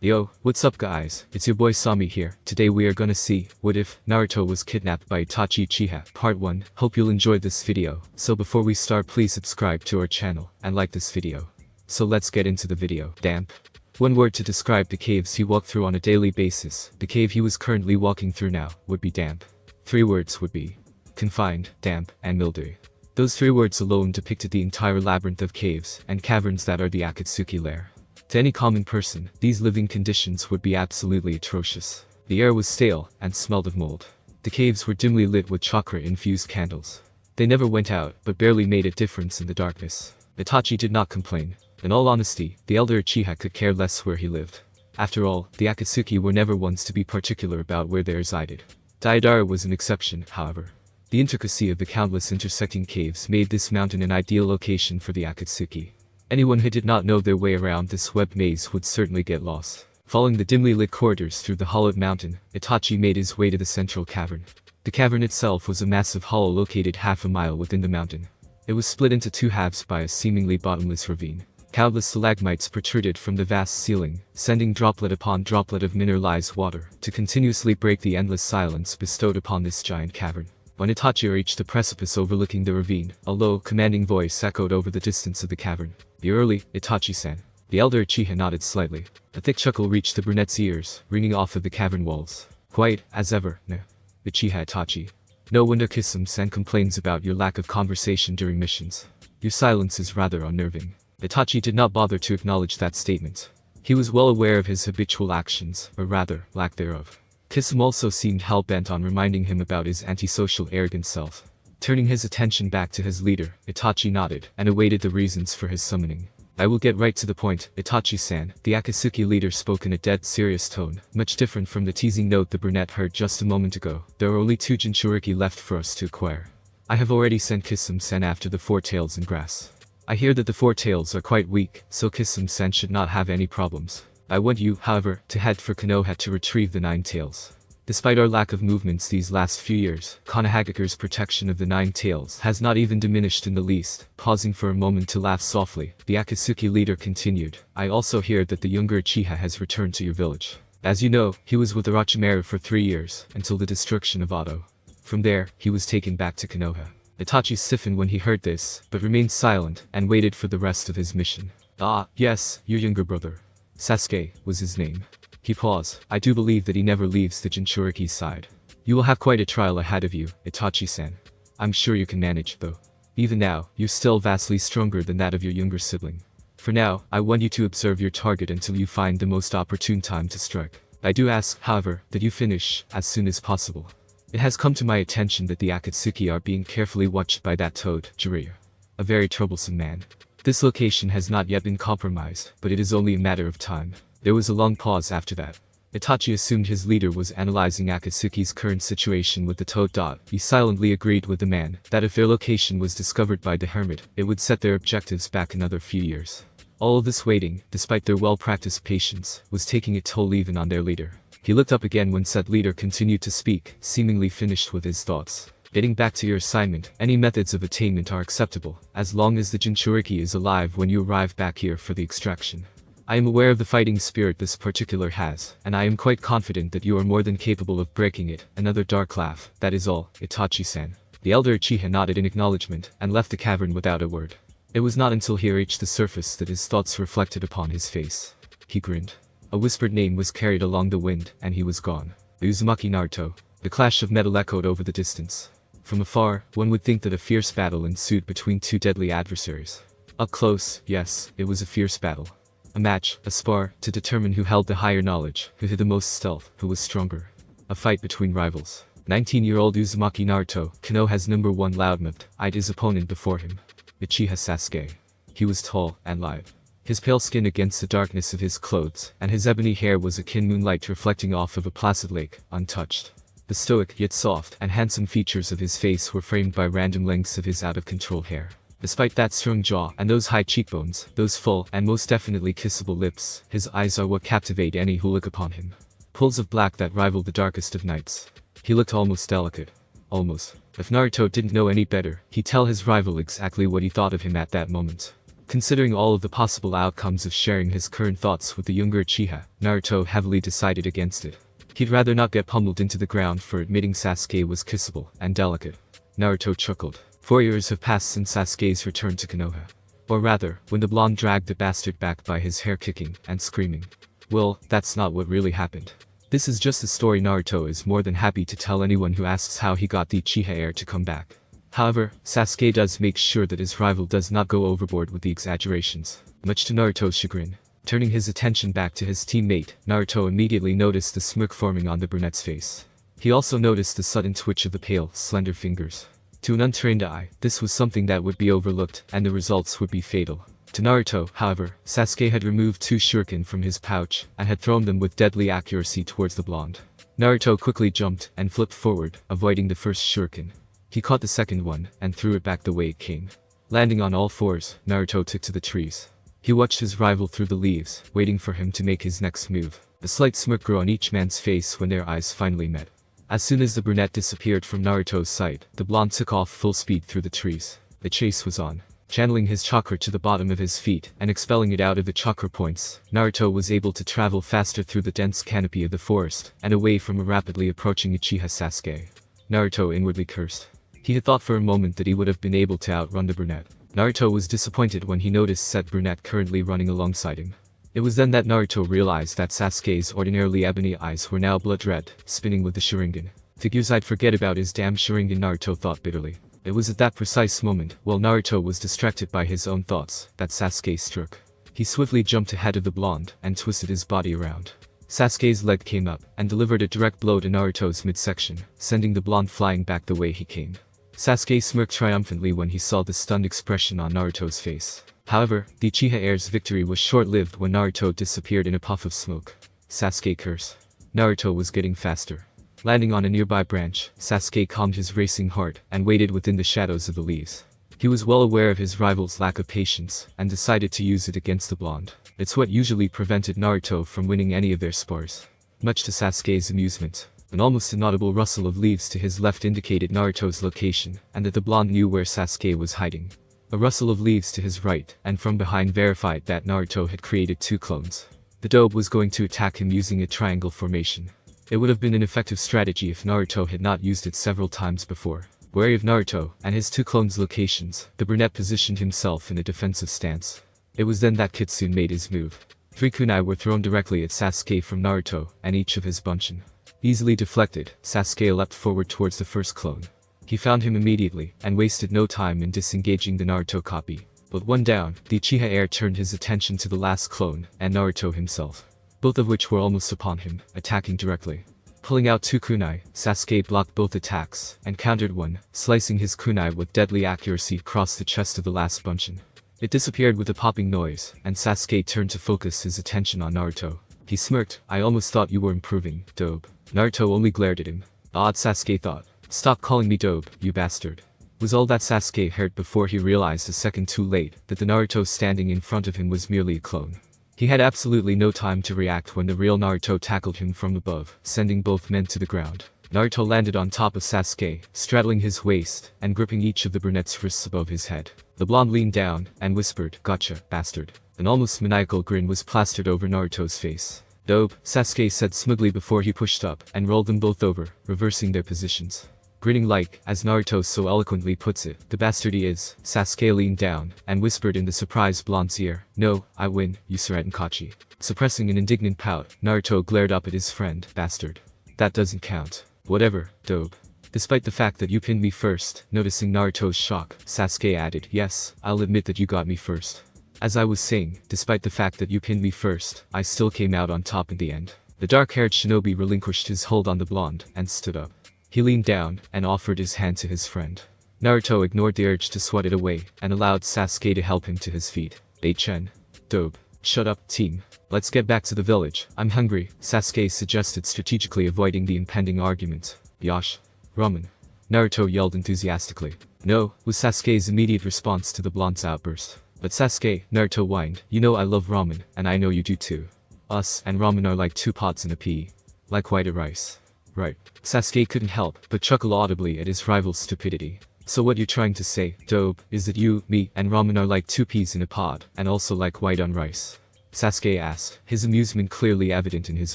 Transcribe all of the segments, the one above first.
Yo, what's up guys, it's your boy Sami here. Today we are gonna see, what if Naruto was kidnapped by Itachi Uchiha, part 1. Hope you'll enjoy this video. So before we start, please subscribe to our channel, and like this video. So let's get into the video. Damp. One word to describe the caves he walked through on a daily basis. The cave he was currently walking through now, would be damp. 3 words would be confined, damp, and mildew. Those 3 words alone depicted the entire labyrinth of caves and caverns that are the Akatsuki lair. To any common person, these living conditions would be absolutely atrocious. The air was stale and smelled of mold. The caves were dimly lit with chakra-infused candles. They never went out, but barely made a difference in the darkness. Itachi did not complain. In all honesty, the elder Uchiha could care less where he lived. After all, the Akatsuki were never ones to be particular about where they resided. Deidara was an exception, however. The intricacy of the countless intersecting caves made this mountain an ideal location for the Akatsuki. Anyone who did not know their way around this web maze would certainly get lost. Following the dimly lit corridors through the hollowed mountain, Itachi made his way to the central cavern. The cavern itself was a massive hollow located half a mile within the mountain. It was split into 2 halves by a seemingly bottomless ravine. Countless stalagmites protruded from the vast ceiling, sending droplet upon droplet of mineralized water to continuously break the endless silence bestowed upon this giant cavern. When Itachi reached the precipice overlooking the ravine, a low, commanding voice echoed over the distance of the cavern. "You early, Itachi-san." The elder Uchiha nodded slightly. A thick chuckle reached the brunette's ears, ringing off of the cavern walls. "Quiet, as ever, ne? Uchiha Itachi. No wonder Kisame-san complains about your lack of conversation during missions. Your silence is rather unnerving." Itachi did not bother to acknowledge that statement. He was well aware of his habitual actions, or rather, lack thereof. Kisame also seemed hell-bent on reminding him about his antisocial arrogant self. Turning his attention back to his leader, Itachi nodded, and awaited the reasons for his summoning. "I will get right to the point, Itachi-san," the Akatsuki leader spoke in a dead serious tone, much different from the teasing note the brunette heard just a moment ago. "There are only 2 Jinchuriki left for us to acquire. I have already sent Kisame-san after the 4 tails in grass. I hear that the 4 tails are quite weak, so Kisame-san should not have any problems. I want you, however, to head for Konoha to retrieve the 9 tails. Despite our lack of movements these last few years, Konohagakure's protection of the 9 tails has not even diminished in the least." Pausing for a moment to laugh softly, the Akatsuki leader continued, "I also hear that the younger Uchiha has returned to your village. As you know, he was with Orochimaru for 3 years, until the destruction of Oto. From there, he was taken back to Konoha." Itachi stiffened when he heard this, but remained silent, and waited for the rest of his mission. "Ah, yes, your younger brother. Sasuke was his name." He paused. "I do believe that he never leaves the Jinchuriki's side. You will have quite a trial ahead of you, Itachi-san. I'm sure you can manage, though. Even now, you're still vastly stronger than that of your younger sibling. For now, I want you to observe your target until you find the most opportune time to strike. I do ask, however, that you finish as soon as possible. It has come to my attention that the Akatsuki are being carefully watched by that toad, Jiraiya. A very troublesome man. This location has not yet been compromised, but it is only a matter of time." There was a long pause after that. Itachi assumed his leader was analyzing Akatsuki's current situation with the toad. He silently agreed with the man that if their location was discovered by the hermit, it would set their objectives back another few years. All of this waiting, despite their well-practiced patience, was taking a toll even on their leader. He looked up again when said leader continued to speak, seemingly finished with his thoughts. "Getting back to your assignment, any methods of attainment are acceptable, as long as the Jinchuriki is alive when you arrive back here for the extraction. I am aware of the fighting spirit this particular has, and I am quite confident that you are more than capable of breaking it." Another dark laugh. "That is all, Itachi-san." The elder Uchiha nodded in acknowledgement, and left the cavern without a word. It was not until he reached the surface that his thoughts reflected upon his face. He grinned. A whispered name was carried along the wind, and he was gone. Uzumaki Naruto. The clash of metal echoed over the distance. From afar, one would think that a fierce battle ensued between 2 deadly adversaries. Up close, yes, it was a fierce battle. A match, a spar, to determine who held the higher knowledge, who had the most stealth, who was stronger. A fight between rivals. 19-year-old Uzumaki Naruto, Konoha's #1 loudmouth, eyed his opponent before him. Uchiha Sasuke. He was tall and lithe. His pale skin against the darkness of his clothes, and his ebony hair was akin moonlight reflecting off of a placid lake, untouched. The stoic, yet soft, and handsome features of his face were framed by random lengths of his out-of-control hair. Despite that strong jaw and those high cheekbones, those full and most definitely kissable lips, his eyes are what captivate any who look upon him. Pools of black that rivaled the darkest of nights. He looked almost delicate. Almost. If Naruto didn't know any better, he'd tell his rival exactly what he thought of him at that moment. Considering all of the possible outcomes of sharing his current thoughts with the younger Uchiha, Naruto heavily decided against it. He'd rather not get pummeled into the ground for admitting Sasuke was kissable and delicate. Naruto chuckled. 4 years have passed since Sasuke's return to Konoha. Or rather, when the blonde dragged the bastard back by his hair, kicking and screaming. Well, that's not what really happened. This is just a story Naruto is more than happy to tell anyone who asks how he got the Uchiha heir to come back. However, Sasuke does make sure that his rival does not go overboard with the exaggerations, much to Naruto's chagrin. Turning his attention back to his teammate, Naruto immediately noticed the smirk forming on the brunette's face. He also noticed the sudden twitch of the pale, slender fingers. To an untrained eye, this was something that would be overlooked, and the results would be fatal. To Naruto, however, Sasuke had removed 2 shuriken from his pouch, and had thrown them with deadly accuracy towards the blonde. Naruto quickly jumped and flipped forward, avoiding the first shuriken. He caught the second one, and threw it back the way it came. Landing on all fours, Naruto took to the trees. He watched his rival through the leaves, waiting for him to make his next move. A slight smirk grew on each man's face when their eyes finally met. As soon as the brunette disappeared from Naruto's sight, the blonde took off full speed through the trees. The chase was on. Channeling his chakra to the bottom of his feet and expelling it out of the chakra points, Naruto was able to travel faster through the dense canopy of the forest and away from a rapidly approaching Uchiha Sasuke. Naruto inwardly cursed. He had thought for a moment that he would have been able to outrun the brunette. Naruto was disappointed when he noticed said brunette currently running alongside him. It was then that Naruto realized that Sasuke's ordinarily ebony eyes were now blood red, spinning with the Sharingan. Figures I'd forget about his damn Sharingan, Naruto thought bitterly. It was at that precise moment, while Naruto was distracted by his own thoughts, that Sasuke struck. He swiftly jumped ahead of the blonde and twisted his body around. Sasuke's leg came up and delivered a direct blow to Naruto's midsection, sending the blonde flying back the way he came. Sasuke smirked triumphantly when he saw the stunned expression on Naruto's face. However, the Uchiha heir's victory was short-lived when Naruto disappeared in a puff of smoke. Sasuke cursed. Naruto was getting faster. Landing on a nearby branch, Sasuke calmed his racing heart and waited within the shadows of the leaves. He was well aware of his rival's lack of patience and decided to use it against the blonde. It's what usually prevented Naruto from winning any of their spars. Much to Sasuke's amusement, an almost inaudible rustle of leaves to his left indicated Naruto's location and that the blonde knew where Sasuke was hiding. A rustle of leaves to his right and from behind verified that Naruto had created 2 clones. The dobe was going to attack him using a triangle formation. It would have been an effective strategy if Naruto had not used it several times before. Wary of Naruto and his 2 clones' locations, the brunette positioned himself in a defensive stance. It was then that Kitsune made his move. 3 kunai were thrown directly at Sasuke from Naruto and each of his bunshin. Easily deflected, Sasuke leapt forward towards the first clone. He found him immediately and wasted no time in disengaging the Naruto copy. But one down, the Uchiha heir turned his attention to the last clone and Naruto himself, both of which were almost upon him, attacking directly. Pulling out 2 kunai, Sasuke blocked both attacks and countered one, slicing his kunai with deadly accuracy across the chest of the last bunshin. It disappeared with a popping noise, and Sasuke turned to focus his attention on Naruto. He smirked. "I almost thought you were improving, dobe." Naruto only glared at him. Odd, Sasuke thought. "Stop calling me dobe, you bastard." Was all that Sasuke heard before he realized a second too late that the Naruto standing in front of him was merely a clone. He had absolutely no time to react when the real Naruto tackled him from above, sending both men to the ground. Naruto landed on top of Sasuke, straddling his waist and gripping each of the brunette's wrists above his head. The blonde leaned down and whispered, "Gotcha, bastard." An almost maniacal grin was plastered over Naruto's face. "Dobe," Sasuke said smugly before he pushed up and rolled them both over, reversing their positions. Grinning like, as Naruto so eloquently puts it, "the bastard he is," Sasuke leaned down and whispered in the surprised blonde's ear, "No, I win, you Suratenkachi." Suppressing an indignant pout, Naruto glared up at his friend, "Bastard. That doesn't count." "Whatever, dobe." "Despite the fact that you pinned me first," noticing Naruto's shock, Sasuke added, "Yes, I'll admit that you got me first. As I was saying, despite the fact that you pinned me first, I still came out on top in the end." The dark-haired shinobi relinquished his hold on the blonde and stood up. He leaned down and offered his hand to his friend. Naruto ignored the urge to swat it away and allowed Sasuke to help him to his feet. "Bei-chen. Dobe. Shut up, team. Let's get back to the village. I'm hungry," Sasuke suggested, strategically avoiding the impending argument. "Yosh. Ramen." Naruto yelled enthusiastically. "No," was Sasuke's immediate response to the blonde's outburst. "But Sasuke," Naruto whined, "you know I love ramen, and I know you do too. Us and ramen are like 2 pots in a pea. Like white rice." "Right." Sasuke couldn't help but chuckle audibly at his rival's stupidity. So what you're trying to say, Dobe, is that you, me, and ramen are like two peas in a pod, and also like white on rice? Sasuke asked, his amusement clearly evident in his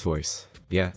voice. Yeah.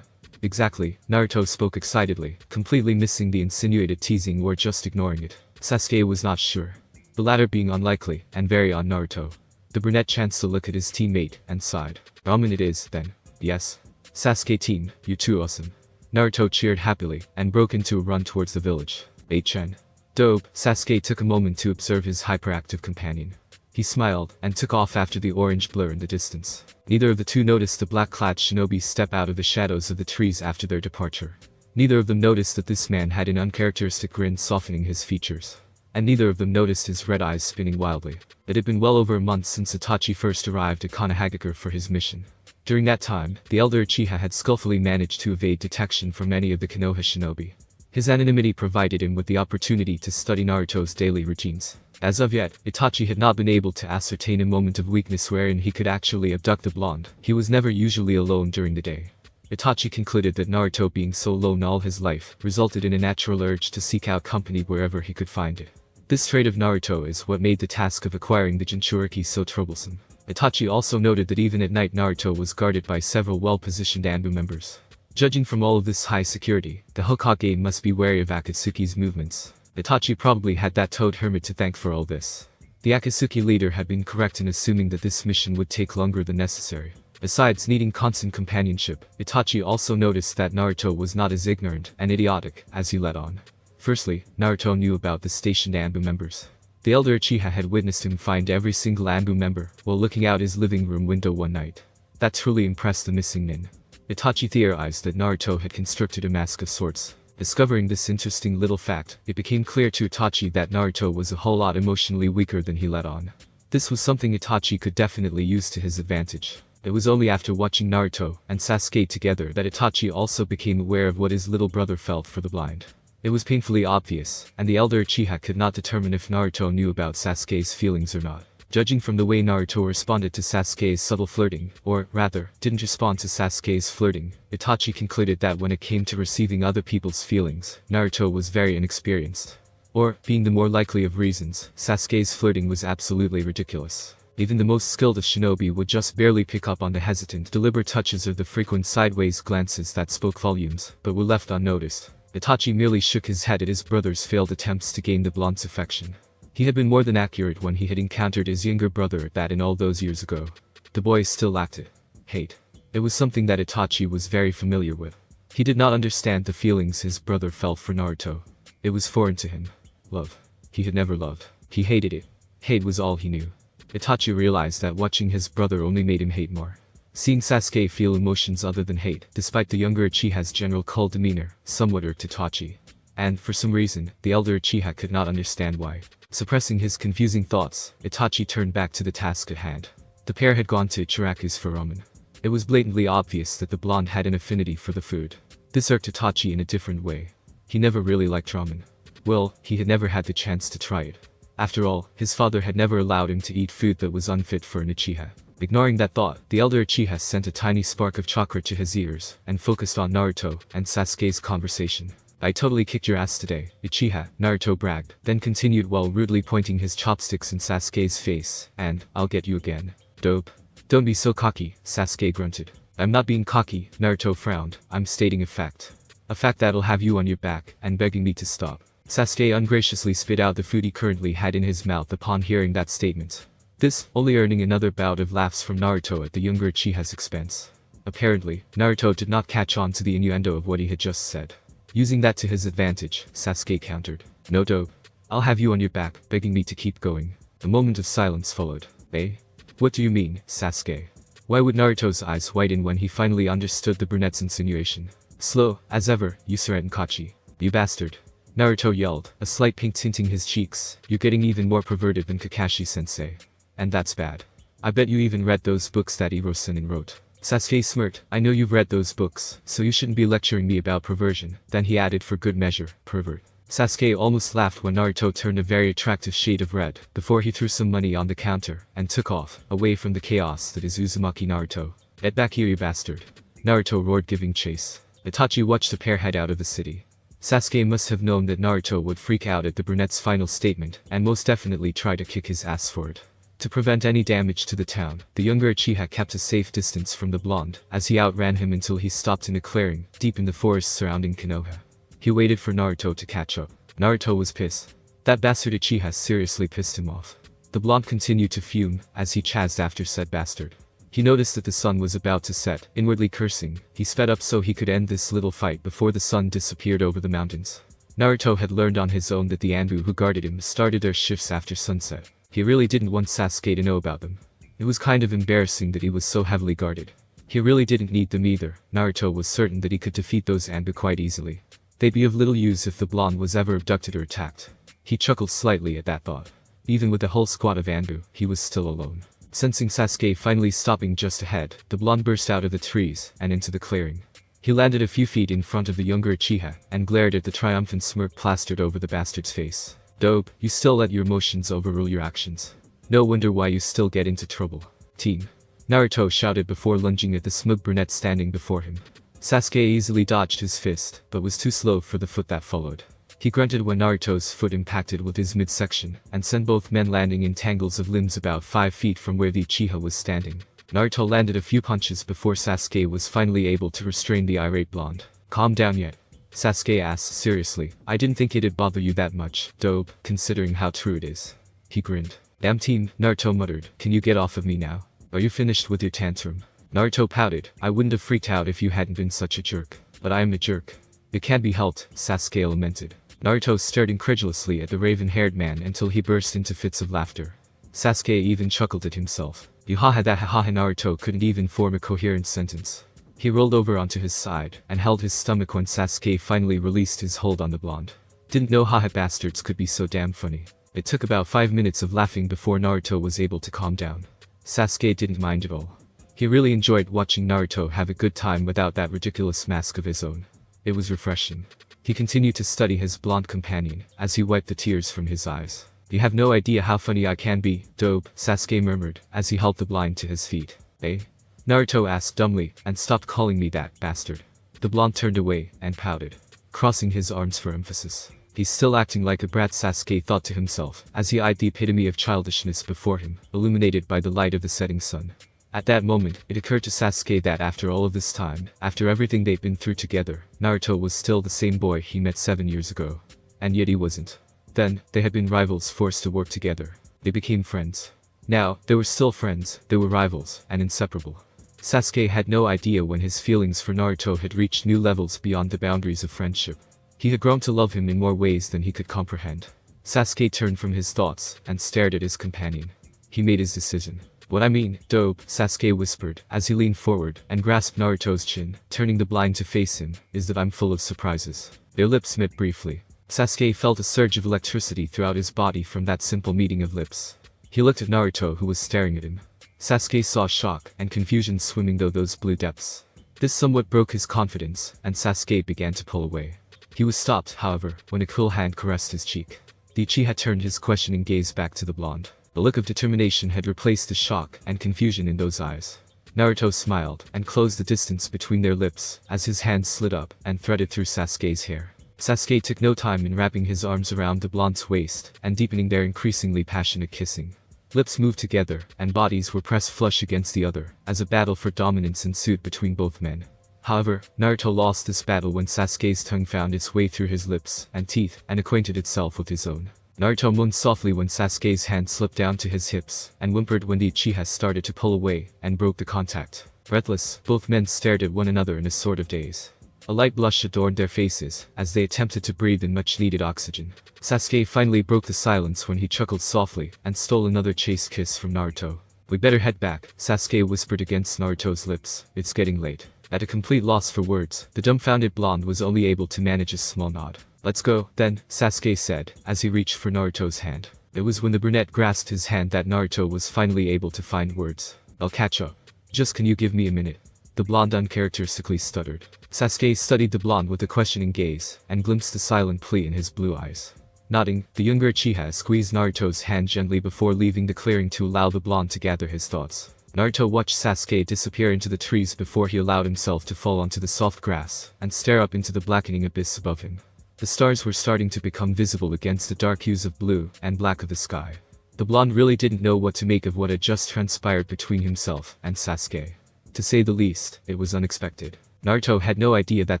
Exactly, Naruto spoke excitedly, completely missing the insinuated teasing or just ignoring it. Sasuke was not sure. The latter being unlikely, and very on Naruto. The brunette chanced to look at his teammate, and sighed. Ramen it is, then. Yes. Sasuke team, you too awesome. Naruto cheered happily, and broke into a run towards the village. Chen. Dobe, Sasuke took a moment to observe his hyperactive companion. He smiled, and took off after the orange blur in the distance. Neither of the two noticed the black-clad shinobi step out of the shadows of the trees after their departure. Neither of them noticed that this man had an uncharacteristic grin softening his features. And neither of them noticed his red eyes spinning wildly. It had been well over a month since Itachi first arrived at Konohagakure for his mission. During that time, the elder Uchiha had skillfully managed to evade detection from any of the Konoha shinobi. His anonymity provided him with the opportunity to study Naruto's daily routines. As of yet, Itachi had not been able to ascertain a moment of weakness wherein he could actually abduct the blonde. He was never usually alone during the day. Itachi concluded that Naruto being so alone all his life resulted in a natural urge to seek out company wherever he could find it. This trait of Naruto is what made the task of acquiring the Jinchuriki so troublesome. Itachi also noted that even at night Naruto was guarded by several well-positioned Anbu members. Judging from all of this high security, the Hokage must be wary of Akatsuki's movements. Itachi probably had that toad hermit to thank for all this. The Akatsuki leader had been correct in assuming that this mission would take longer than necessary. Besides needing constant companionship, Itachi also noticed that Naruto was not as ignorant and idiotic as he let on. Firstly, Naruto knew about the stationed Anbu members. The elder Uchiha had witnessed him find every single Anbu member while looking out his living room window one night. That truly impressed the missing nin. Itachi theorized that Naruto had constructed a mask of sorts. Discovering this interesting little fact, it became clear to Itachi that Naruto was a whole lot emotionally weaker than he let on. This was something Itachi could definitely use to his advantage. It was only after watching Naruto and Sasuke together that Itachi also became aware of what his little brother felt for the blind. It was painfully obvious, and the elder Uchiha could not determine if Naruto knew about Sasuke's feelings or not. Judging from the way Naruto responded to Sasuke's subtle flirting, or rather, didn't respond to Sasuke's flirting, Itachi concluded that when it came to receiving other people's feelings, Naruto was very inexperienced. Or, being the more likely of reasons, Sasuke's flirting was absolutely ridiculous. Even the most skilled of shinobi would just barely pick up on the hesitant, deliberate touches of the frequent sideways glances that spoke volumes, but were left unnoticed. Itachi merely shook his head at his brother's failed attempts to gain the blonde's affection. He had been more than accurate when he had encountered his younger brother at that in all those years ago. The boy still lacked it. Hate. It was something that Itachi was very familiar with. He did not understand the feelings his brother felt for Naruto. It was foreign to him. Love. He had never loved. He hated it. Hate was all he knew. Itachi realized that watching his brother only made him hate more. Seeing Sasuke feel emotions other than hate, despite the younger Uchiha's general cold demeanor, somewhat irked Itachi. And, for some reason, the elder Uchiha could not understand why. Suppressing his confusing thoughts, Itachi turned back to the task at hand. The pair had gone to Ichiraku's for ramen. It was blatantly obvious that the blonde had an affinity for the food. This irked Itachi in a different way. He never really liked ramen. Well, he had never had the chance to try it. After all, his father had never allowed him to eat food that was unfit for an Uchiha. Ignoring that thought, the elder Uchiha sent a tiny spark of chakra to his ears, and focused on Naruto and Sasuke's conversation. I totally kicked your ass today, Uchiha, Naruto bragged, then continued while rudely pointing his chopsticks in Sasuke's face, and, I'll get you again. Dope. Don't be so cocky, Sasuke grunted. I'm not being cocky, Naruto frowned, I'm stating a fact. A fact that'll have you on your back, and begging me to stop. Sasuke ungraciously spit out the food he currently had in his mouth upon hearing that statement. This, only earning another bout of laughs from Naruto at the younger Uchiha's expense. Apparently, Naruto did not catch on to the innuendo of what he had just said. Using that to his advantage, Sasuke countered. No dope. I'll have you on your back, begging me to keep going. A moment of silence followed. Eh? What do you mean, Sasuke? Why would Naruto's eyes widen when he finally understood the brunette's insinuation? Slow, as ever, Usura Kachi. You bastard. Naruto yelled, a slight pink tinting his cheeks. You're getting even more perverted than Kakashi-sensei. And that's bad. I bet you even read those books that Iro-Sennin wrote. Sasuke smirked, I know you've read those books, so you shouldn't be lecturing me about perversion. Then he added for good measure, pervert. Sasuke almost laughed when Naruto turned a very attractive shade of red, before he threw some money on the counter, and took off, away from the chaos that is Uzumaki Naruto. Get back here you bastard. Naruto roared giving chase. Itachi watched the pair head out of the city. Sasuke must have known that Naruto would freak out at the brunette's final statement, and most definitely try to kick his ass for it. To prevent any damage to the town, the younger Uchiha kept a safe distance from the blonde, as he outran him until he stopped in a clearing, deep in the forest surrounding Konoha. He waited for Naruto to catch up. Naruto was pissed. That bastard Uchiha seriously pissed him off. The blonde continued to fume, as he chased after said bastard. He noticed that the sun was about to set. Inwardly cursing, he sped up so he could end this little fight before the sun disappeared over the mountains. Naruto had learned on his own that the Anbu who guarded him started their shifts after sunset. He really didn't want Sasuke to know about them. It was kind of embarrassing that he was so heavily guarded. He really didn't need them either. Naruto was certain that he could defeat those Anbu quite easily. They'd be of little use if the blonde was ever abducted or attacked. He chuckled slightly at that thought. Even with the whole squad of Anbu, he was still alone. Sensing Sasuke finally stopping just ahead, the blonde burst out of the trees and into the clearing. He landed a few feet in front of the younger Uchiha and glared at the triumphant smirk plastered over the bastard's face. Dope, you still let your emotions overrule your actions. No wonder why you still get into trouble. Team. Naruto shouted before lunging at the smug brunette standing before him. Sasuke easily dodged his fist, but was too slow for the foot that followed. He grunted when Naruto's foot impacted with his midsection, and sent both men landing in tangles of limbs about 5 feet from where the Uchiha was standing. Naruto landed a few punches before Sasuke was finally able to restrain the irate blonde. Calm down yet? Sasuke asked seriously. I didn't think it'd bother you that much, dope, considering how true it is. He grinned. Damn team, Naruto muttered. Can you get off of me now? Are you finished with your tantrum? Naruto pouted. I wouldn't have freaked out if you hadn't been such a jerk. But I am a jerk. It can't be helped, Sasuke lamented. Naruto stared incredulously at the raven-haired man until he burst into fits of laughter. Sasuke even chuckled at himself. Yuhaha that haha. Naruto couldn't even form a coherent sentence. He rolled over onto his side and held his stomach when Sasuke finally released his hold on the blonde. Didn't know haha bastards could be so damn funny. It took about 5 minutes of laughing before Naruto was able to calm down. Sasuke didn't mind at all. He really enjoyed watching Naruto have a good time without that ridiculous mask of his own. It was refreshing. He continued to study his blonde companion as he wiped the tears from his eyes. You have no idea how funny I can be, dope, Sasuke murmured as he helped the blind to his feet. Eh? Naruto asked dumbly, and stopped calling me that, bastard. The blonde turned away and pouted, crossing his arms for emphasis. He's still acting like a brat, Sasuke thought to himself as he eyed the epitome of childishness before him, illuminated by the light of the setting sun. At that moment, it occurred to Sasuke that after all of this time, after everything they'd been through together, Naruto was still the same boy he met 7 years ago. And yet he wasn't. Then, they had been rivals forced to work together. They became friends. Now, they were still friends, they were rivals, and inseparable. Sasuke had no idea when his feelings for Naruto had reached new levels beyond the boundaries of friendship. He had grown to love him in more ways than he could comprehend. Sasuke turned from his thoughts and stared at his companion. He made his decision. What I mean, dope, Sasuke whispered as he leaned forward and grasped Naruto's chin, turning the blind to face him, is that I'm full of surprises. Their lips met briefly. Sasuke felt a surge of electricity throughout his body from that simple meeting of lips. He looked at Naruto who was staring at him. Sasuke saw shock and confusion swimming through those blue depths. This somewhat broke his confidence, and Sasuke began to pull away. He was stopped, however, when a cool hand caressed his cheek. The Uchiha turned his questioning gaze back to the blonde. The look of determination had replaced the shock and confusion in those eyes. Naruto smiled and closed the distance between their lips as his hand slid up and threaded through Sasuke's hair. Sasuke took no time in wrapping his arms around the blonde's waist and deepening their increasingly passionate kissing. Lips moved together and bodies were pressed flush against the other as a battle for dominance ensued between both men. However, Naruto lost this battle when Sasuke's tongue found its way through his lips and teeth and acquainted itself with his own. Naruto moaned softly when Sasuke's hand slipped down to his hips and whimpered when the Uchiha started to pull away and broke the contact. Breathless, both men stared at one another in a sort of daze. A light blush adorned their faces as they attempted to breathe in much-needed oxygen. Sasuke finally broke the silence when he chuckled softly and stole another chaste kiss from Naruto. We better head back, Sasuke whispered against Naruto's lips. It's getting late. At a complete loss for words, the dumbfounded blonde was only able to manage a small nod. Let's go, then, Sasuke said, as he reached for Naruto's hand. It was when the brunette grasped his hand that Naruto was finally able to find words. I'll catch up. Just can you give me a minute? The blonde uncharacteristically stuttered. Sasuke studied the blonde with a questioning gaze, and glimpsed the silent plea in his blue eyes. Nodding, the younger Uchiha squeezed Naruto's hand gently before leaving the clearing to allow the blonde to gather his thoughts. Naruto watched Sasuke disappear into the trees before he allowed himself to fall onto the soft grass, and stare up into the blackening abyss above him. The stars were starting to become visible against the dark hues of blue and black of the sky. The blonde really didn't know what to make of what had just transpired between himself and Sasuke. To say the least, it was unexpected. Naruto had no idea that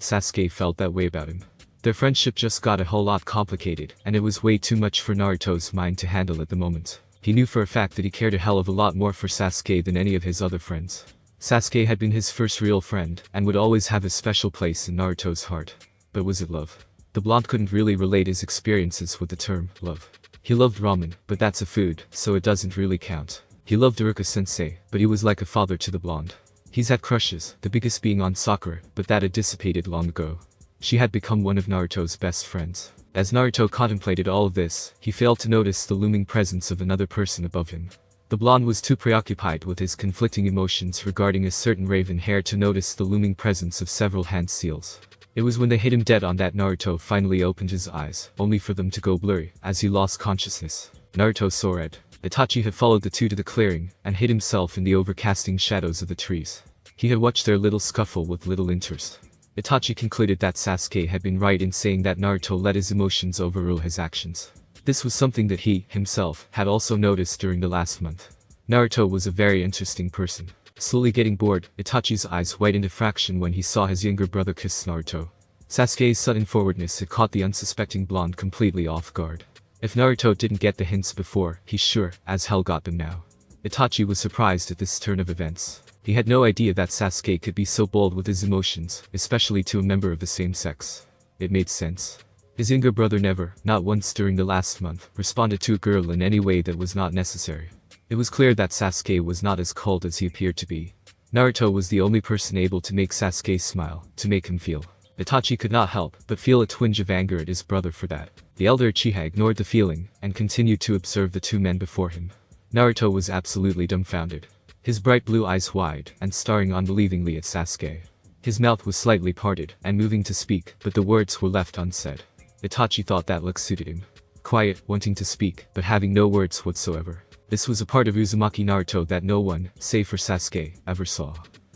Sasuke felt that way about him. Their friendship just got a whole lot complicated, and it was way too much for Naruto's mind to handle at the moment. He knew for a fact that he cared a hell of a lot more for Sasuke than any of his other friends. Sasuke had been his first real friend, and would always have a special place in Naruto's heart. But was it love? The blonde couldn't really relate his experiences with the term love. He loved ramen, but that's a food, so it doesn't really count. He loved Iruka-sensei, but he was like a father to the blonde. He's had crushes, the biggest being on Sakura, but that had dissipated long ago. She had become one of Naruto's best friends. As Naruto contemplated all of this, he failed to notice the looming presence of another person above him. The blonde was too preoccupied with his conflicting emotions regarding a certain raven hair to notice the looming presence of several hand seals. It was when they hit him dead on that Naruto finally opened his eyes, only for them to go blurry, as he lost consciousness. Naruto saw red. Itachi had followed the two to the clearing, and hid himself in the overcasting shadows of the trees. He had watched their little scuffle with little interest. Itachi concluded that Sasuke had been right in saying that Naruto let his emotions overrule his actions. This was something that he, himself, had also noticed during the last month. Naruto was a very interesting person. Slowly getting bored, Itachi's eyes widened a fraction when he saw his younger brother kiss Naruto. Sasuke's sudden forwardness had caught the unsuspecting blonde completely off guard. If Naruto didn't get the hints before, he sure as hell got them now. Itachi was surprised at this turn of events. He had no idea that Sasuke could be so bold with his emotions, especially to a member of the same sex. It made sense. His younger brother never, not once during the last month, responded to a girl in any way that was not necessary. It was clear that Sasuke was not as cold as he appeared to be. Naruto was the only person able to make Sasuke smile, to make him feel. Itachi could not help but feel a twinge of anger at his brother for that. The elder Uchiha ignored the feeling, and continued to observe the two men before him. Naruto was absolutely dumbfounded. His bright blue eyes wide, and staring unbelievingly at Sasuke. His mouth was slightly parted, and moving to speak, but the words were left unsaid. Itachi thought that look suited him. Quiet, wanting to speak, but having no words whatsoever. This was a part of Uzumaki Naruto that no one, save for Sasuke, ever saw.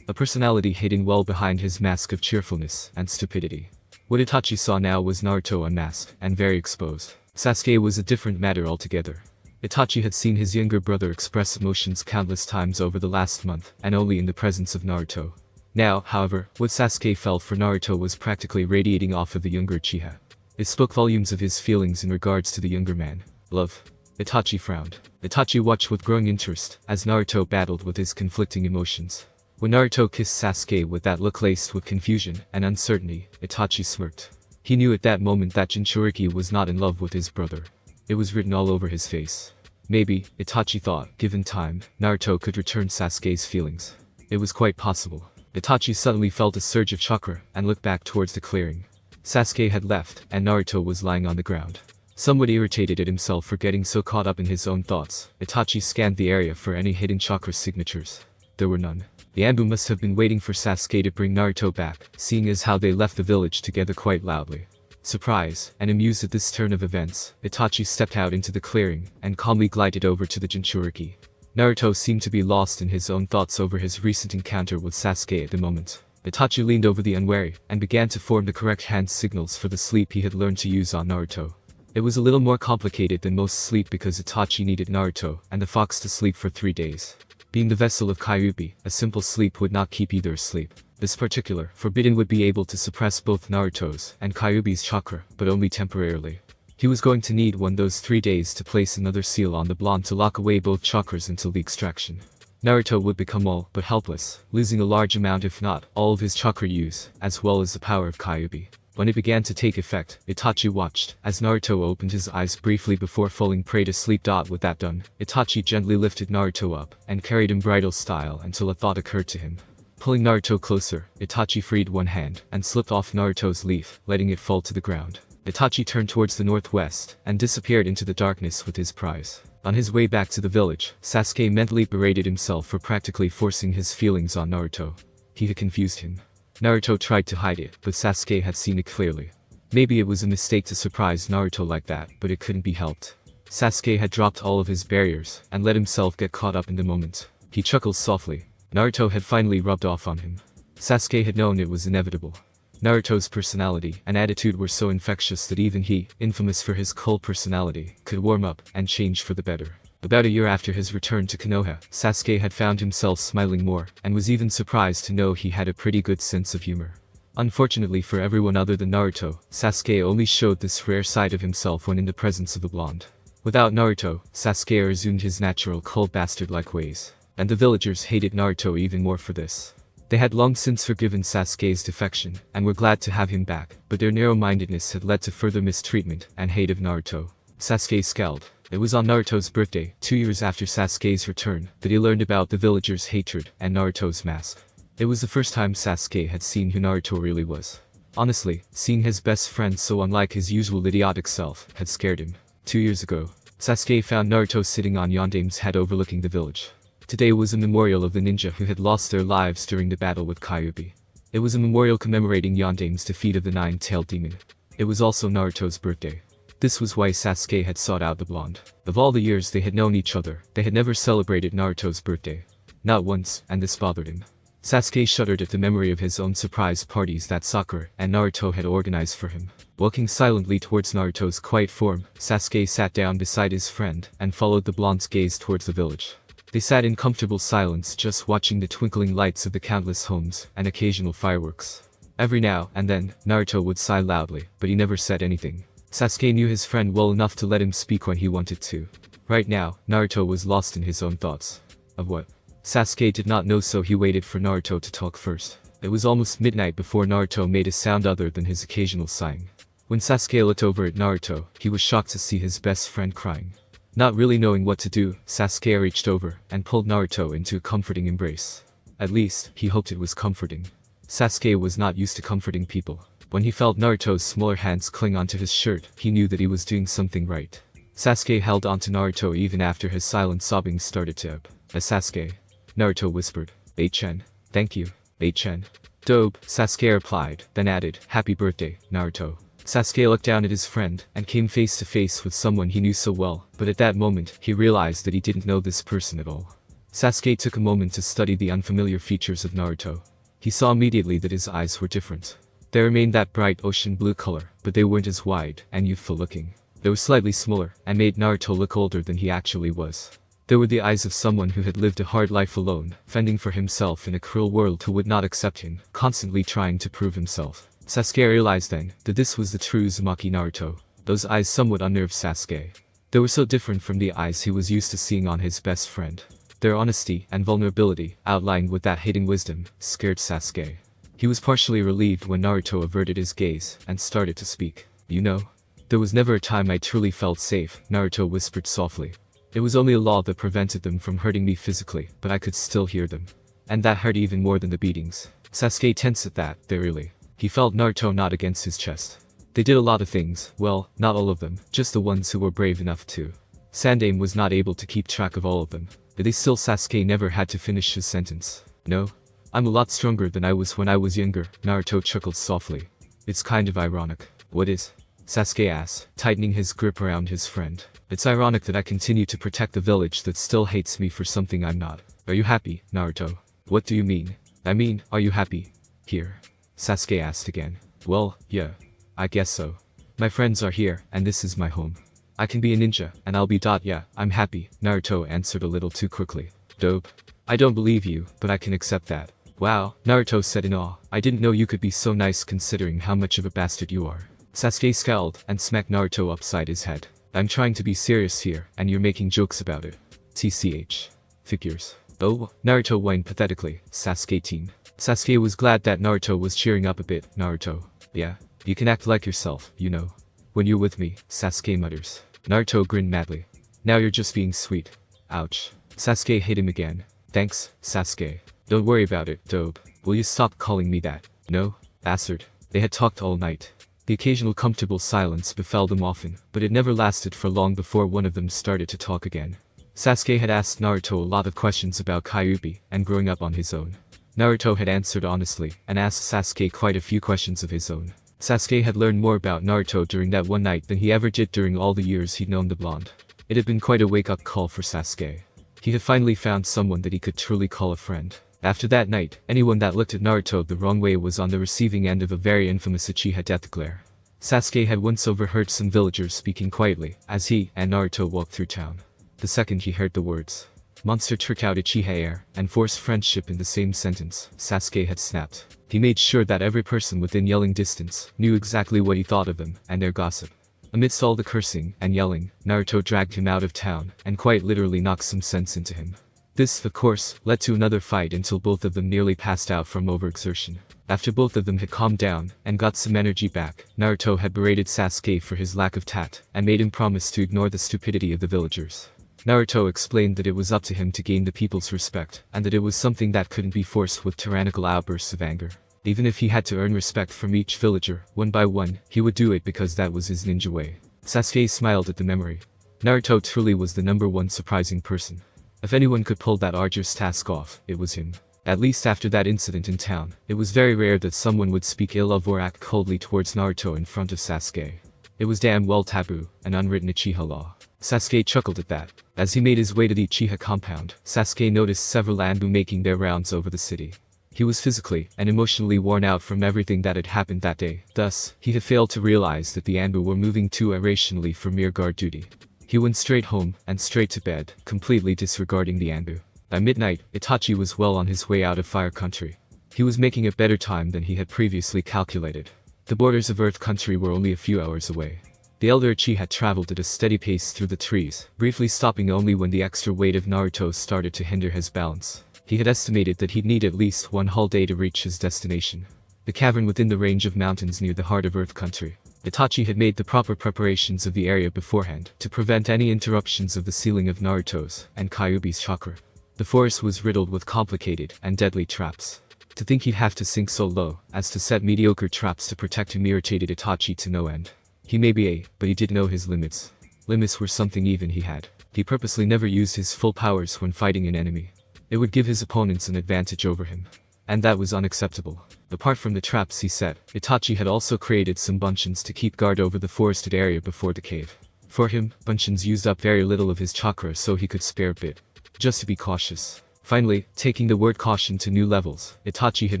A personality hidden well behind his mask of cheerfulness and stupidity. What Itachi saw now was Naruto unmasked, and very exposed. Sasuke was a different matter altogether. Itachi had seen his younger brother express emotions countless times over the last month, and only in the presence of Naruto. Now, however, what Sasuke felt for Naruto was practically radiating off of the younger Uchiha. It spoke volumes of his feelings in regards to the younger man. Love. Itachi frowned. Itachi watched with growing interest, as Naruto battled with his conflicting emotions. When Naruto kissed Sasuke with that look laced with confusion and uncertainty, Itachi smirked. He knew at that moment that Jinchuriki was not in love with his brother. It was written all over his face. Maybe, Itachi thought, given time, Naruto could return Sasuke's feelings. It was quite possible. Itachi suddenly felt a surge of chakra, and looked back towards the clearing. Sasuke had left, and Naruto was lying on the ground. Somewhat irritated at himself for getting so caught up in his own thoughts, Itachi scanned the area for any hidden chakra signatures. There were none. The Anbu must have been waiting for Sasuke to bring Naruto back, seeing as how they left the village together quite loudly. Surprised, and amused at this turn of events, Itachi stepped out into the clearing, and calmly glided over to the Jinchuriki. Naruto seemed to be lost in his own thoughts over his recent encounter with Sasuke at the moment. Itachi leaned over the unwary, and began to form the correct hand signals for the sleep he had learned to use on Naruto. It was a little more complicated than most sleep because Itachi needed Naruto and the fox to sleep for 3 days. Being the vessel of Kyuubi, a simple sleep would not keep either asleep. This particular forbidden would be able to suppress both Naruto's and Kyuubi's chakra, but only temporarily. He was going to need those 3 days to place another seal on the blonde to lock away both chakras until the extraction. Naruto would become all but helpless, losing a large amount if not all of his chakra use, as well as the power of Kyuubi. When it began to take effect, Itachi watched, as Naruto opened his eyes briefly before falling prey to sleep. With that done, Itachi gently lifted Naruto up, and carried him bridal style until a thought occurred to him. Pulling Naruto closer, Itachi freed one hand, and slipped off Naruto's leaf, letting it fall to the ground. Itachi turned towards the northwest, and disappeared into the darkness with his prize. On his way back to the village, Sasuke mentally berated himself for practically forcing his feelings on Naruto. He had confused him. Naruto tried to hide it, but Sasuke had seen it clearly. Maybe it was a mistake to surprise Naruto like that, but it couldn't be helped. Sasuke had dropped all of his barriers, and let himself get caught up in the moment. He chuckled softly. Naruto had finally rubbed off on him. Sasuke had known it was inevitable. Naruto's personality and attitude were so infectious that even he, infamous for his cold personality, could warm up and change for the better. About a year after his return to Konoha, Sasuke had found himself smiling more, and was even surprised to know he had a pretty good sense of humor. Unfortunately for everyone other than Naruto, Sasuke only showed this rare side of himself when in the presence of the blonde. Without Naruto, Sasuke resumed his natural cold bastard-like ways. And the villagers hated Naruto even more for this. They had long since forgiven Sasuke's defection, and were glad to have him back, but their narrow-mindedness had led to further mistreatment and hate of Naruto. Sasuke scowled. It was on Naruto's birthday, 2 years after Sasuke's return, that he learned about the villagers' hatred and Naruto's mask. It was the first time Sasuke had seen who Naruto really was. Honestly, seeing his best friend so unlike his usual idiotic self had scared him. 2 years ago, Sasuke found Naruto sitting on Yondame's head overlooking the village. Today was a memorial of the ninja who had lost their lives during the battle with Kyuubi. It was a memorial commemorating Yondame's defeat of the nine-tailed demon. It was also Naruto's birthday. This was why Sasuke had sought out the blonde. Of all the years they had known each other, they had never celebrated Naruto's birthday. Not once, and this bothered him. Sasuke shuddered at the memory of his own surprise parties that Sakura and Naruto had organized for him. Walking silently towards Naruto's quiet form, Sasuke sat down beside his friend and followed the blonde's gaze towards the village. They sat in comfortable silence, just watching the twinkling lights of the countless homes and occasional fireworks. Every now and then, Naruto would sigh loudly, but he never said anything. Sasuke knew his friend well enough to let him speak when he wanted to. Right now, Naruto was lost in his own thoughts. Of what? Sasuke did not know, so he waited for Naruto to talk first. It was almost midnight before Naruto made a sound other than his occasional sighing. When Sasuke looked over at Naruto, he was shocked to see his best friend crying. Not really knowing what to do, Sasuke reached over and pulled Naruto into a comforting embrace. At least, he hoped it was comforting. Sasuke was not used to comforting people. When he felt Naruto's smaller hands cling onto his shirt, he knew that he was doing something right. Sasuke held onto Naruto even after his silent sobbing started to ebb. Sasuke. Naruto whispered. Eichen. Thank you, Eichen. Dope, Sasuke replied, then added, Happy birthday, Naruto. Sasuke looked down at his friend and came face to face with someone he knew so well, but at that moment, he realized that he didn't know this person at all. Sasuke took a moment to study the unfamiliar features of Naruto. He saw immediately that his eyes were different. They remained that bright ocean blue color, but they weren't as wide and youthful looking. They were slightly smaller and made Naruto look older than he actually was. They were the eyes of someone who had lived a hard life alone, fending for himself in a cruel world who would not accept him, constantly trying to prove himself. Sasuke realized then that this was the true Uzumaki Naruto. Those eyes somewhat unnerved Sasuke. They were so different from the eyes he was used to seeing on his best friend. Their honesty and vulnerability, outlined with that hidden wisdom, scared Sasuke. He was partially relieved when Naruto averted his gaze and started to speak. You know, there was never a time I truly felt safe, Naruto whispered softly. It was only a law that prevented them from hurting me physically, but I could still hear them. And that hurt even more than the beatings. Sasuke tensed at that, really. He felt Naruto nod against his chest. They did a lot of things, well, not all of them, just the ones who were brave enough to. Sandame was not able to keep track of all of them. But they still Sasuke never had to finish his sentence. No. I'm a lot stronger than I was when I was younger, Naruto chuckled softly. It's kind of ironic. What is? Sasuke asked, tightening his grip around his friend. It's ironic that I continue to protect the village that still hates me for something I'm not. Are you happy, Naruto? What do you mean? I mean, are you happy? Here? Sasuke asked again. Well, yeah. I guess so. My friends are here, and this is my home. I can be a ninja, and I'll be . Yeah, I'm happy, Naruto answered a little too quickly. Dope. I don't believe you, but I can accept that. Wow, Naruto said in awe. I didn't know you could be so nice considering how much of a bastard you are. Sasuke scowled and smacked Naruto upside his head. I'm trying to be serious here, and you're making jokes about it. TCH. Figures. Oh, Naruto whined pathetically. Sasuke team. Sasuke was glad that Naruto was cheering up a bit. Naruto. Yeah, you can act like yourself, you know. When you're with me, Sasuke mutters. Naruto grinned madly. Now you're just being sweet. Ouch. Sasuke hit him again. Thanks, Sasuke. Don't worry about it, dope. Will you stop calling me that? No? Bastard. They had talked all night. The occasional comfortable silence befell them often, but it never lasted for long before one of them started to talk again. Sasuke had asked Naruto a lot of questions about Kyuubi and growing up on his own. Naruto had answered honestly and asked Sasuke quite a few questions of his own. Sasuke had learned more about Naruto during that one night than he ever did during all the years he'd known the blonde. It had been quite a wake-up call for Sasuke. He had finally found someone that he could truly call a friend. After that night, anyone that looked at Naruto the wrong way was on the receiving end of a very infamous Uchiha death glare. Sasuke had once overheard some villagers speaking quietly, as he and Naruto walked through town. The second he heard the words, "Monster trick out Uchiha heir," and force friendship in the same sentence, Sasuke had snapped. He made sure that every person within yelling distance knew exactly what he thought of them and their gossip. Amidst all the cursing and yelling, Naruto dragged him out of town and quite literally knocked some sense into him. This, of course, led to another fight until both of them nearly passed out from overexertion. After both of them had calmed down and got some energy back, Naruto had berated Sasuke for his lack of tact and made him promise to ignore the stupidity of the villagers. Naruto explained that it was up to him to gain the people's respect, and that it was something that couldn't be forced with tyrannical outbursts of anger. Even if he had to earn respect from each villager, one by one, he would do it because that was his ninja way. Sasuke smiled at the memory. Naruto truly was the #1 surprising person. If anyone could pull that arduous task off, it was him. At least after that incident in town, it was very rare that someone would speak ill of or act coldly towards Naruto in front of Sasuke. It was damn well taboo, an unwritten Uchiha law. Sasuke chuckled at that. As he made his way to the Uchiha compound, Sasuke noticed several Anbu making their rounds over the city. He was physically and emotionally worn out from everything that had happened that day. Thus, he had failed to realize that the Anbu were moving too irrationally for mere guard duty. He went straight home and straight to bed, completely disregarding the Anbu. By midnight, Itachi was well on his way out of Fire Country. He was making a better time than he had previously calculated. The borders of Earth Country were only a few hours away. The elder Uchiha had traveled at a steady pace through the trees, briefly stopping only when the extra weight of Naruto started to hinder his balance. He had estimated that he'd need at least one whole day to reach his destination, the cavern within the range of mountains near the heart of Earth Country. Itachi had made the proper preparations of the area beforehand to prevent any interruptions of the sealing of Naruto's and Kyuubi's chakra. The forest was riddled with complicated and deadly traps. To think he'd have to sink so low as to set mediocre traps to protect him irritated Itachi to no end. He may be but he did know his limits. Limits were something even he had. He purposely never used his full powers when fighting an enemy. It would give his opponents an advantage over him. And that was unacceptable. Apart from the traps he set, Itachi had also created some bunchins to keep guard over the forested area before the cave. For him, bunchins used up very little of his chakra so he could spare a bit. Just to be cautious. Finally, taking the word caution to new levels, Itachi had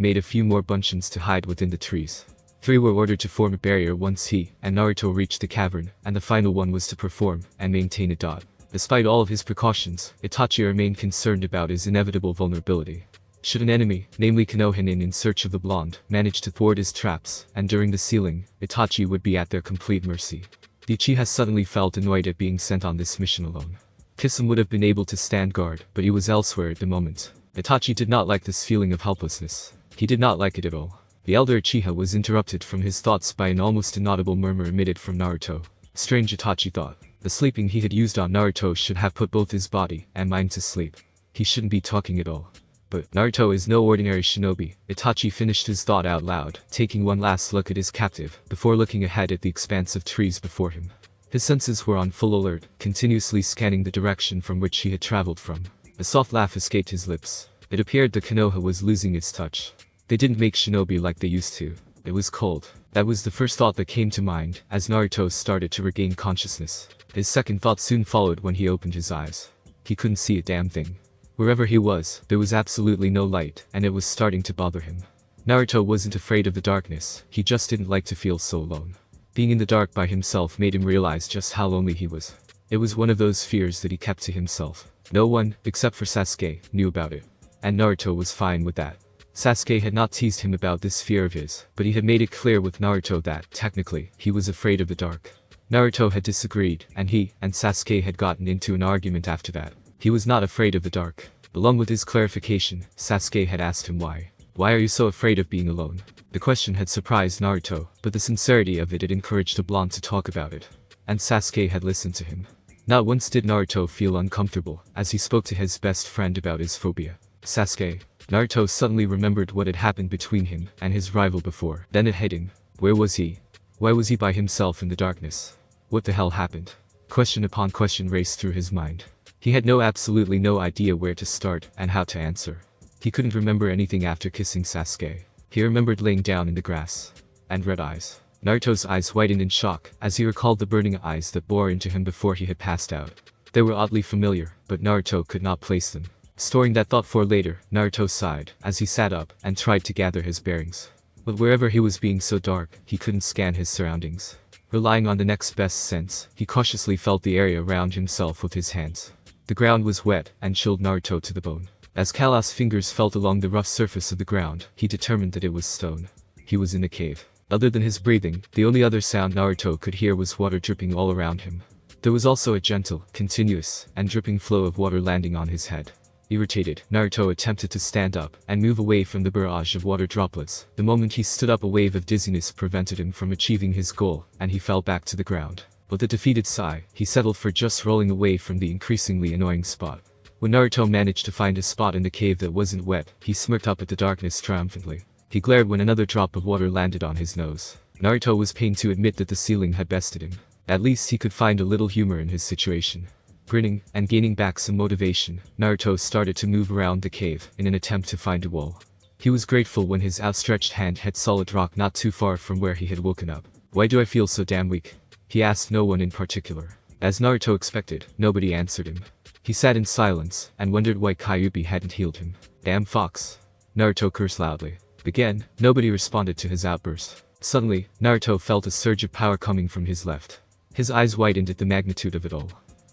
made a few more bunchins to hide within the trees. 3 were ordered to form a barrier once he and Naruto reached the cavern, and the final one was to perform and maintain a dot. Despite all of his precautions, Itachi remained concerned about his inevitable vulnerability. Should an enemy, namely Konohinin in search of the blonde, manage to thwart his traps, and during the sealing, Itachi would be at their complete mercy. The Uchiha suddenly felt annoyed at being sent on this mission alone. Kisame would have been able to stand guard, but he was elsewhere at the moment. Itachi did not like this feeling of helplessness. He did not like it at all. The elder Uchiha was interrupted from his thoughts by an almost inaudible murmur emitted from Naruto. Strange, Itachi thought. The sleeping he had used on Naruto should have put both his body and mind to sleep. He shouldn't be talking at all. But Naruto is no ordinary shinobi. Itachi finished his thought out loud, taking one last look at his captive, before looking ahead at the expanse of trees before him. His senses were on full alert, continuously scanning the direction from which he had traveled from. A soft laugh escaped his lips. It appeared the Konoha was losing its touch. They didn't make shinobi like they used to. It was cold. That was the first thought that came to mind, as Naruto started to regain consciousness. His second thought soon followed when he opened his eyes. He couldn't see a damn thing. Wherever he was, there was absolutely no light, and it was starting to bother him. Naruto wasn't afraid of the darkness, he just didn't like to feel so alone. Being in the dark by himself made him realize just how lonely he was. It was one of those fears that he kept to himself. No one, except for Sasuke, knew about it. And Naruto was fine with that. Sasuke had not teased him about this fear of his, but he had made it clear with Naruto that, technically, he was afraid of the dark. Naruto had disagreed, and he and Sasuke had gotten into an argument after that. He was not afraid of the dark. Along with his clarification, Sasuke had asked him why. Why are you so afraid of being alone? The question had surprised Naruto, but the sincerity of it had encouraged the blonde to talk about it. And Sasuke had listened to him. Not once did Naruto feel uncomfortable, as he spoke to his best friend about his phobia. Sasuke. Naruto suddenly remembered what had happened between him and his rival before. Then it hit him. Where was he? Why was he by himself in the darkness? What the hell happened? Question upon question raced through his mind. He had absolutely no idea where to start and how to answer. He couldn't remember anything after kissing Sasuke. He remembered laying down in the grass. And red eyes. Naruto's eyes widened in shock as he recalled the burning eyes that bore into him before he had passed out. They were oddly familiar, but Naruto could not place them. Storing that thought for later, Naruto sighed as he sat up and tried to gather his bearings. But wherever he was being so dark, he couldn't scan his surroundings. Relying on the next best sense, he cautiously felt the area around himself with his hands. The ground was wet and chilled Naruto to the bone. As Kala's fingers felt along the rough surface of the ground, he determined that it was stone. He was in a cave. Other than his breathing, the only other sound Naruto could hear was water dripping all around him. There was also a gentle, continuous, and dripping flow of water landing on his head. Irritated, Naruto attempted to stand up and move away from the barrage of water droplets. The moment he stood up, a wave of dizziness prevented him from achieving his goal, and he fell back to the ground. With a defeated sigh, he settled for just rolling away from the increasingly annoying spot. When Naruto managed to find a spot in the cave that wasn't wet, he smirked up at the darkness triumphantly. He glared when another drop of water landed on his nose. Naruto was pained to admit that the ceiling had bested him. At least he could find a little humor in his situation. Grinning and gaining back some motivation, Naruto started to move around the cave in an attempt to find a wall. He was grateful when his outstretched hand hit solid rock not too far from where he had woken up. "Why do I feel so damn weak?" he asked no one in particular. As Naruto expected, nobody answered him. He sat in silence and wondered why Kyuubi hadn't healed him. "Damn fox." Naruto cursed loudly. Again, nobody responded to his outburst. Suddenly, Naruto felt a surge of power coming from his left. His eyes widened at the magnitude of it all.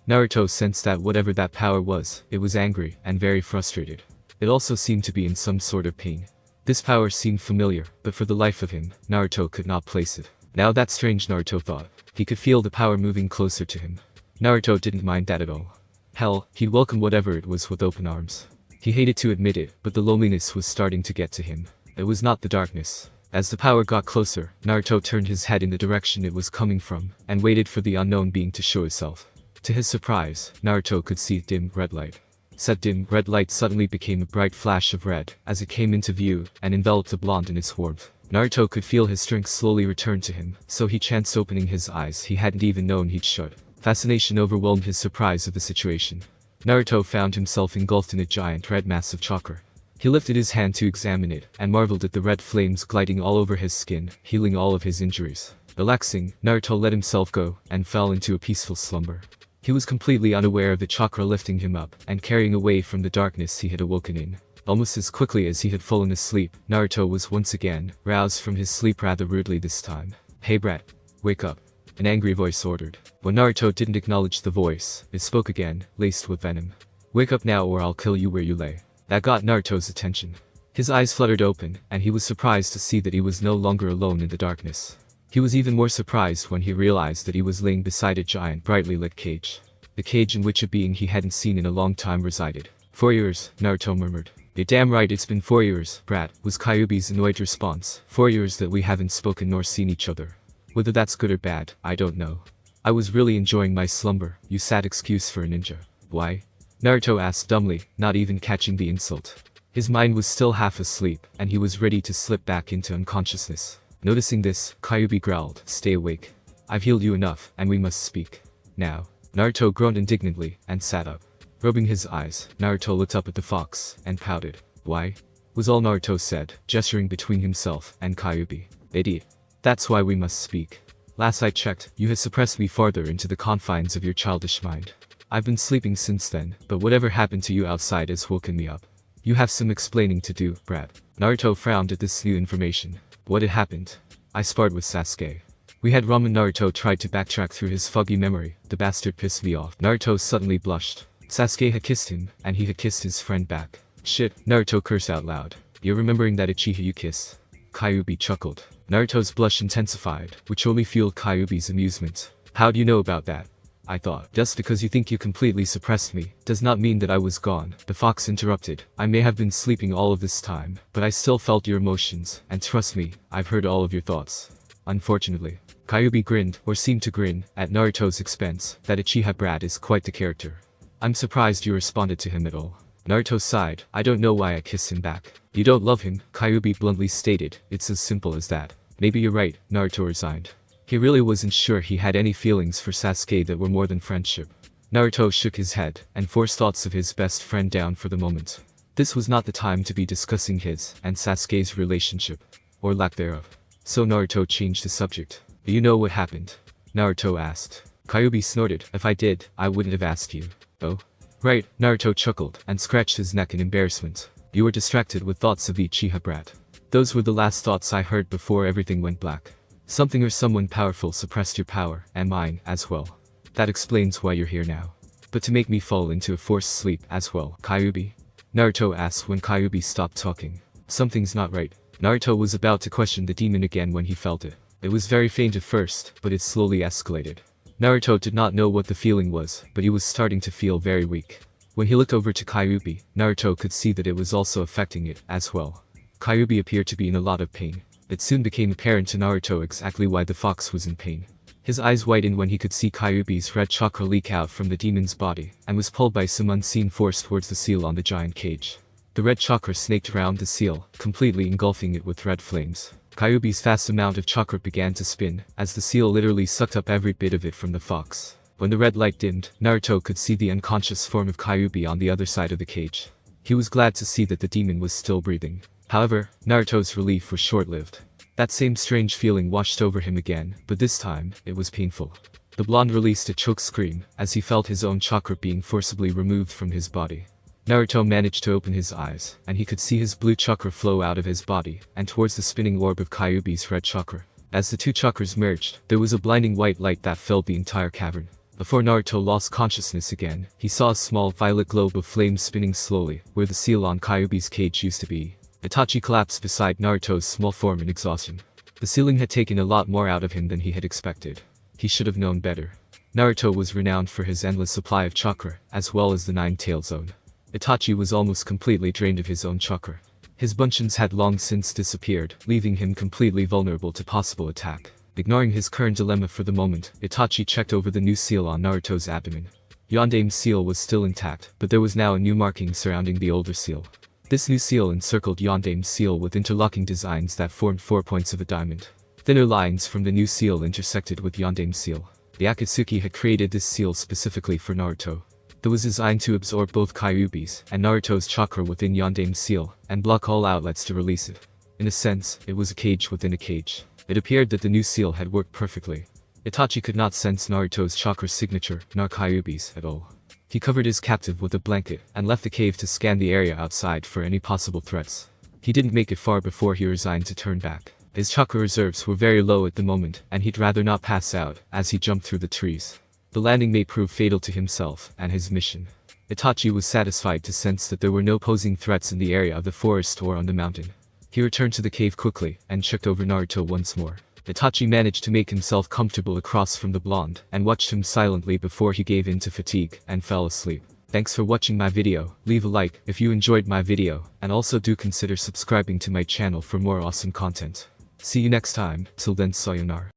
Naruto sensed that whatever that power was, it was angry and very frustrated. It also seemed to be in some sort of pain. This power seemed familiar, but for the life of him, Naruto could not place it. Now that's strange, Naruto thought. He could feel the power moving closer to him. Naruto didn't mind that at all. Hell, he'd welcome whatever it was with open arms. He hated to admit it, but the loneliness was starting to get to him. It was not the darkness. As the power got closer, Naruto turned his head in the direction it was coming from, and waited for the unknown being to show itself. To his surprise, Naruto could see dim red light. Said dim red light suddenly became a bright flash of red as it came into view and enveloped the blonde in its warmth. Naruto could feel his strength slowly return to him, so he chanced opening his eyes he hadn't even known he'd shut. Fascination overwhelmed his surprise of the situation. Naruto found himself engulfed in a giant red mass of chakra. He lifted his hand to examine it and marveled at the red flames gliding all over his skin, healing all of his injuries. Relaxing, Naruto let himself go and fell into a peaceful slumber. He was completely unaware of the chakra lifting him up and carrying away from the darkness he had awoken in. Almost as quickly as he had fallen asleep, Naruto was once again roused from his sleep, rather rudely this time. "Hey brat, wake up," an angry voice ordered. When Naruto didn't acknowledge the voice, it spoke again, laced with venom. "Wake up now or I'll kill you where you lay." That got Naruto's attention. His eyes fluttered open, and he was surprised to see that he was no longer alone in the darkness. He was even more surprised when he realized that he was laying beside a giant, brightly lit cage. The cage in which a being he hadn't seen in a long time resided. "4 years, Naruto murmured. "You're damn right, it's been 4 years, brat," was Kyuubi's annoyed response. "4 years that we haven't spoken nor seen each other. Whether that's good or bad, I don't know. I was really enjoying my slumber, you sad excuse for a ninja." "Why?" Naruto asked dumbly, not even catching the insult. His mind was still half asleep, and he was ready to slip back into unconsciousness. Noticing this, Kyuubi growled, "Stay awake. I've healed you enough, and we must speak. Now." Naruto groaned indignantly, and sat up. Rubbing his eyes, Naruto looked up at the fox, and pouted. "Why?" was all Naruto said, gesturing between himself and Kyuubi. "Idiot. That's why we must speak. Last I checked, you had suppressed me farther into the confines of your childish mind. I've been sleeping since then, but whatever happened to you outside has woken me up. You have some explaining to do, brat." Naruto frowned at this new information. What had happened? "I sparred with Sasuke. We had ramen." Naruto tried to backtrack through his foggy memory. "The bastard pissed me off." Naruto suddenly blushed. Sasuke had kissed him, and he had kissed his friend back. "Shit," Naruto cursed out loud. "You're remembering that Uchiha you kiss?" Kyuubi chuckled. Naruto's blush intensified, which only fueled Kyuubi's amusement. "How do you know about that?" I thought. "Just because you think you completely suppressed me, does not mean that I was gone," the fox interrupted. "I may have been sleeping all of this time, but I still felt your emotions, and trust me, I've heard all of your thoughts. Unfortunately." Kyuubi grinned, or seemed to grin, at Naruto's expense. "That Uchiha brat is quite the character. I'm surprised you responded to him at all." Naruto sighed. "I don't know why I kissed him back." "You don't love him," Kyuubi bluntly stated. "It's as simple as that." "Maybe you're right," Naruto resigned. He really wasn't sure he had any feelings for Sasuke that were more than friendship. Naruto shook his head, and forced thoughts of his best friend down for the moment. This was not the time to be discussing his and Sasuke's relationship, or lack thereof. So Naruto changed the subject. "Do you know what happened?" Naruto asked. Kyuubi snorted. "If I did, I wouldn't have asked you." "Oh?" Right, Naruto chuckled and scratched his neck in embarrassment. You were distracted with thoughts of the Uchiha brat. Those were the last thoughts I heard before everything went black. Something or someone powerful suppressed your power, and mine, as well. That explains why you're here now. But to make me fall into a forced sleep as well, Kyuubi? Naruto asked when Kyuubi stopped talking. Something's not right. Naruto was about to question the demon again when he felt it. It was very faint at first, but it slowly escalated. Naruto did not know what the feeling was, but he was starting to feel very weak. When he looked over to Kyuubi, Naruto could see that it was also affecting it, as well. Kyuubi appeared to be in a lot of pain. It soon became apparent to Naruto exactly why the fox was in pain. His eyes widened when he could see Kyuubi's red chakra leak out from the demon's body, and was pulled by some unseen force towards the seal on the giant cage. The red chakra snaked around the seal, completely engulfing it with red flames. Kyuubi's vast amount of chakra began to spin, as the seal literally sucked up every bit of it from the fox. When the red light dimmed, Naruto could see the unconscious form of Kyuubi on the other side of the cage. He was glad to see that the demon was still breathing. However, Naruto's relief was short-lived. That same strange feeling washed over him again, but this time, it was painful. The blonde released a choke scream, as he felt his own chakra being forcibly removed from his body. Naruto managed to open his eyes, and he could see his blue chakra flow out of his body, and towards the spinning orb of Kyuubi's red chakra. As the two chakras merged, there was a blinding white light that filled the entire cavern. Before Naruto lost consciousness again, he saw a small violet globe of flames spinning slowly, where the seal on Kyuubi's cage used to be. Itachi collapsed beside Naruto's small form in exhaustion. The ceiling had taken a lot more out of him than he had expected. He should have known better. Naruto was renowned for his endless supply of chakra, as well as the nine-tailed zone. Itachi was almost completely drained of his own chakra. His buncheons had long since disappeared, leaving him completely vulnerable to possible attack. Ignoring his current dilemma for the moment, Itachi checked over the new seal on Naruto's abdomen. Yondame's seal was still intact, but there was now a new marking surrounding the older seal. This new seal encircled Yondame's seal with interlocking designs that formed 4 points of a diamond. Thinner lines from the new seal intersected with Yondame's seal. The Akatsuki had created this seal specifically for Naruto. It was designed to absorb both Kyuubi's and Naruto's chakra within Yondame's seal, and block all outlets to release it. In a sense, it was a cage within a cage. It appeared that the new seal had worked perfectly. Itachi could not sense Naruto's chakra signature, nor Kyuubi's, at all. He covered his captive with a blanket, and left the cave to scan the area outside for any possible threats. He didn't make it far before he resigned to turn back. His chakra reserves were very low at the moment, and he'd rather not pass out, as he jumped through the trees. The landing may prove fatal to himself and his mission. Itachi was satisfied to sense that there were no posing threats in the area of the forest or on the mountain. He returned to the cave quickly, and checked over Naruto once more. Itachi managed to make himself comfortable across from the blonde, and watched him silently before he gave in to fatigue, and fell asleep. Thanks for watching my video. Leave a like if you enjoyed my video, and also do consider subscribing to my channel for more awesome content. See you next time. Till then, sayonara.